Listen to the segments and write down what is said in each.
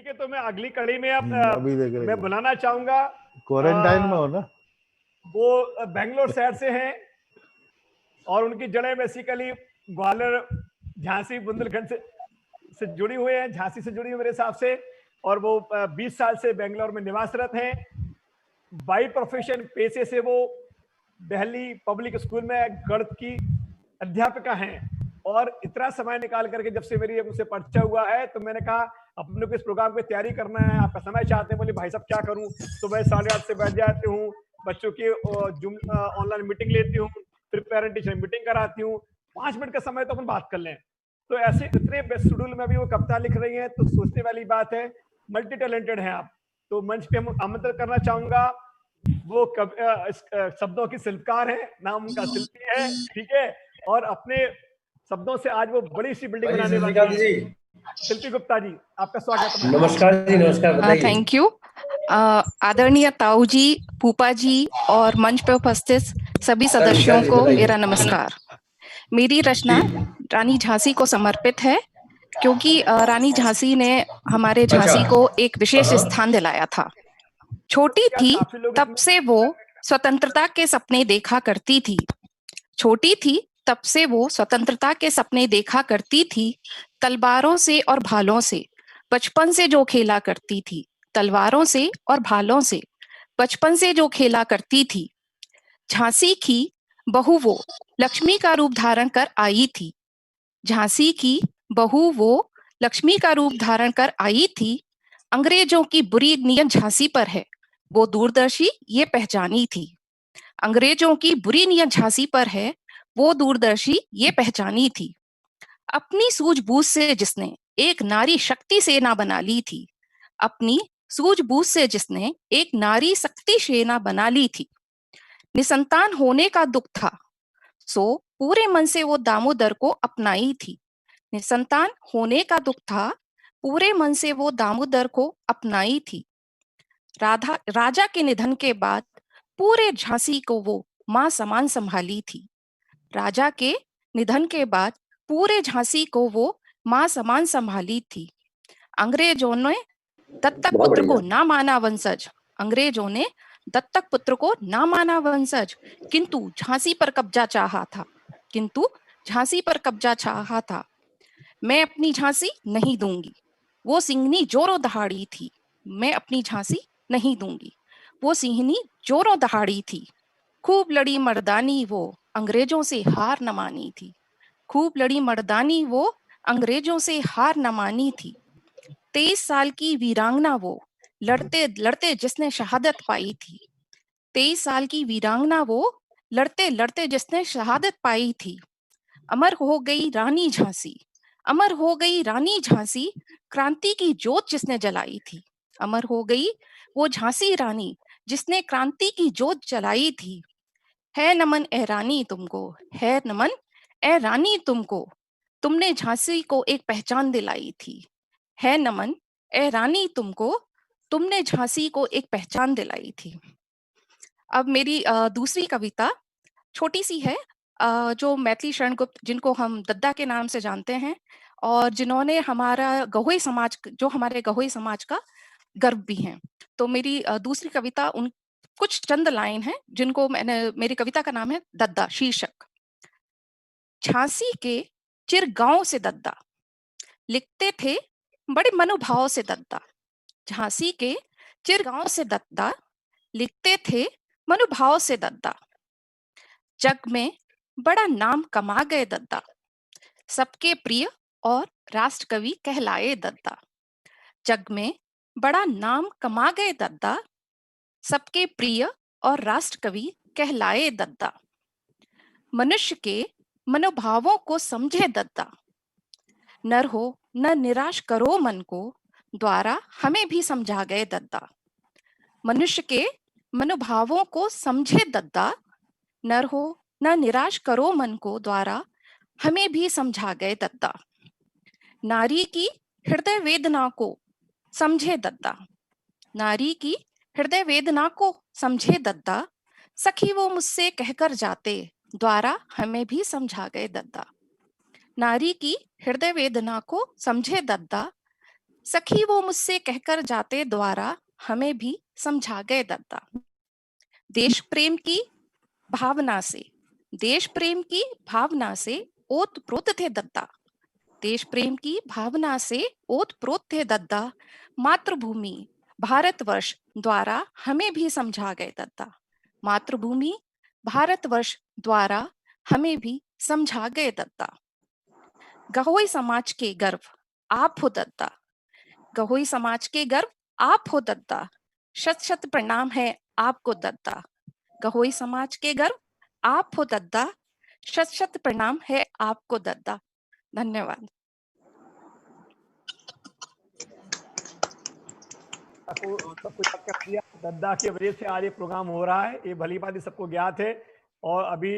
ठीक है, तो मैं अगली कड़ी में अब अभी देख रहे मैं बुलाना चाहूंगा। क्वारंटाइन में हो ना? वो बेंगलोर शहर से हैं और उनकी जड़ें बेसिकली ग्वालियर, झांसी, बुंदेलखंड से जुड़ी हुई हैं, झांसी से जुड़ी हुई मेरे हिसाब से। और वो 20 साल से बेंगलोर में निवासरत हैं। बाई प्रोफेशन, पेशे से वो दिल्ली पब्लिक स्कूल में गणित की अध्यापिका हैं। और इतना समय निकाल करके जब से मेरी मुझसे परिचय हुआ है, तो मैंने कहा अपने को इस प्रोग्राम की तैयारी करना है, आपका समय चाहते हैं। बोले भाई साहब क्या करूं, सुबह 8:30 से बैठ जाती हूँ, बच्चों की ऑनलाइन मीटिंग लेती हूँ, फिर पेरेंट टीचर मीटिंग कराती हूँ, 5 मिनट का समय तो अपन बात कर लें। तो ऐसे इतने बेस्ट शेड्यूल में भी वो कविता लिख रही हैं, तो सोचने वाली बात है। मल्टी टैलेंटेड हैं आप। तो मंच पे हम आमंत्रित करना चाहूंगा। वो शब्दों की शिल्पकार है, नाम उनका शिल्पी है, ठीक है। और अपने शब्दों से आज वो बड़ी सी बिल्डिंग बनाने वाली है। शिल्पी गुप्ता जी, आपका स्वागत है। नमस्कार जी, नमस्कार, बताइए। Thank you. आदरणीय ताऊ जी, फूफा जी और मंच पे उपस्थित सभी सदस्यों को मेरा नमस्कार। मेरी रचना रानी झांसी को समर्पित है, क्योंकि रानी झांसी ने हमारे झांसी को एक विशेष स्थान दिलाया था। छोटी थी तब से वो स्वतंत्रता के सपने देखा करती थी। छोटी थी तब से वो स्वतंत्रता के सपने देखा करती थी। तलवारों से और भालों से बचपन से जो खेला करती थी। तलवारों से और भालों से बचपन से जो खेला करती थी। झांसी की बहू वो लक्ष्मी का रूप धारण कर आई थी। झांसी की बहू वो लक्ष्मी का रूप धारण कर आई थी। अंग्रेजों की बुरी नीयत झांसी पर है, वो दूरदर्शी ये पहचानी थी। अंग्रेजों की बुरी नीयत झांसी पर है, वो दूरदर्शी ये पहचानी थी। अपनी सूझबूझ से जिसने एक नारी शक्ति सेना बना ली थी। अपनी सूझबूझ से जिसने एक नारी शक्ति सेना बना ली थी। निसंतान होने का दुख था, सो पूरे मन से वो दामोदर को अपनाई थी। निसंतान होने का दुख था, पूरे मन से वो दामोदर को अपनाई थी। राजा के निधन के बाद पूरे झांसी को वो मां समान संभाली थी। राजा के निधन के बाद पूरे झांसी को वो मां समान संभाली थी। अंग्रेजों ने दत्तक पुत्र को ना माना वंशज। अंग्रेजों ने दत्तक पुत्र को ना माना वंशज, किंतु झांसी पर कब्जा चाहा था। किंतु झांसी पर कब्जा चाहा था। मैं अपनी झांसी नहीं दूंगी, वो सिंहनी जोरों दहाड़ी थी। मैं अपनी झांसी नहीं दूंगी, वो सिंहनी जोरों दहाड़ी थी। खूब लड़ी मर्दानी वो अंग्रेजों से हार न मानी थी। खूब लड़ी मर्दानी वो अंग्रेजों से हार न मानी थी। 23 साल की वीरांगना वो लड़ते लड़ते जिसने शहादत पाई थी। 23 साल की वीरांगना वो लड़ते लड़ते जिसने शहादत पाई थी। अमर हो गई रानी झांसी, अमर हो गई रानी झांसी, क्रांति की जोत जिसने जलाई थी। अमर हो गई वो झांसी रानी जिसने क्रांति की जोत जलाई थी। है नमन ए रानी तुमको, है नमन ए रानी तुमको, तुमने झांसी को एक पहचान दिलाई थी। है नमन ए रानी तुमको, तुमने झांसी को एक पहचान दिलाई थी। अब मेरी दूसरी कविता छोटी सी है, जो मैथिली शरण गुप्त, जिनको हम दद्दा के नाम से जानते हैं और जिन्होंने हमारा गहोई समाज, जो हमारे गहोई समाज का गर्व भी हैं। तो मेरी दूसरी कविता उन कुछ चंद लाइन है जिनको मेरी कविता का नाम है दद्दा शीर्षक। झांसी के चिरगांव से दद्दा लिखते थे बड़े मनोभाव से दद्दा। झांसी के चिरगांव से दद्दा लिखते थे मनोभाव से दद्दा। जग में बड़ा नाम कमा गए दद्दा, सबके प्रिय और राष्ट्र कवि कहलाए दद्दा। जग में बड़ा नाम कमा गए दद्दा, सबके प्रिय और राष्ट्र कवि कहलाए दद्दा। मनुष्य के मनोभावों को समझे दद्दा। नर हो न निराश करो मन को, द्वारा हमें भी समझा गए दद्दा। मनुष्य के मनोभावों को समझे दद्दा। नर हो न निराश करो मन को, द्वारा हमें भी समझा गए दद्दा। नारी की हृदय वेदना को समझे दद्दा। नारी की हृदय वेदना को समझे दद्दा। सखी वो मुझसे कहकर जाते, द्वारा हमें भी समझा गए दद्दा। नारी की हृदय वेदना को समझे दद्दा। सखी वो मुझसे कहकर जाते द्वारा हमें भी समझा गए दद्दा। देश प्रेम की भावना से, देश प्रेम की भावना से ओत प्रोत थे दद्दा। देश प्रेम की भावना से ओत प्रोत थे दद्दा। मातृभूमि भारतवर्ष द्वारा हमें भी समझा गए दद्दा। मातृभूमि भारतवर्ष द्वारा हमें भी समझा गए दद्दा। गहोई समाज के गर्व आप हो दद्दा। गहोई समाज के गर्व आप हो दद्दा। शत शत प्रणाम है आपको दद्दा। गहोई समाज के गर्व आप हो दद्दा। शत शत प्रणाम है आपको दद्दा। धन्यवाद। सबको याद कर दिया। दद्दा की वजह से आज ये प्रोग्राम हो रहा है, ये भली बात सबको ज्ञात है। और अभी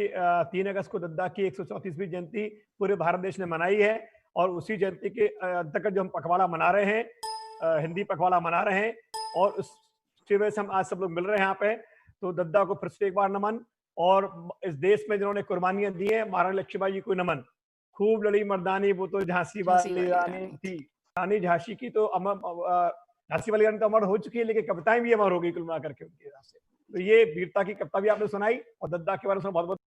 3 अगस्त को दद्दा की 134वीं जयंती पूरे भारत देश ने मनाई है। और उसी जयंती के अंतर्गत जो हम पखवाड़ा मना रहे हैं, हिंदी पखवाड़ा मना रहे हैं, और उसकी वजह से हम आज सब लोग मिल रहे हैं यहाँ पे। तो दद्दा को फिर से एक बार नमन, और इस देश में जिन्होंने कुर्बानियां दी है, महारानी लक्ष्मीबाई जी को नमन। खूब लड़ी मर्दानी वो तो झांसी वाली रानी थी। रानी झांसी की तो झांसी वाली रानी तो अमर हो चुकी है, लेकिन कविताएं भी अमर हो गई कुल मिलाकर के उनके हिसाब से। तो ये वीरता की कविता भी आपने सुनाई, और दद्दा के बारे में बहुत बहुत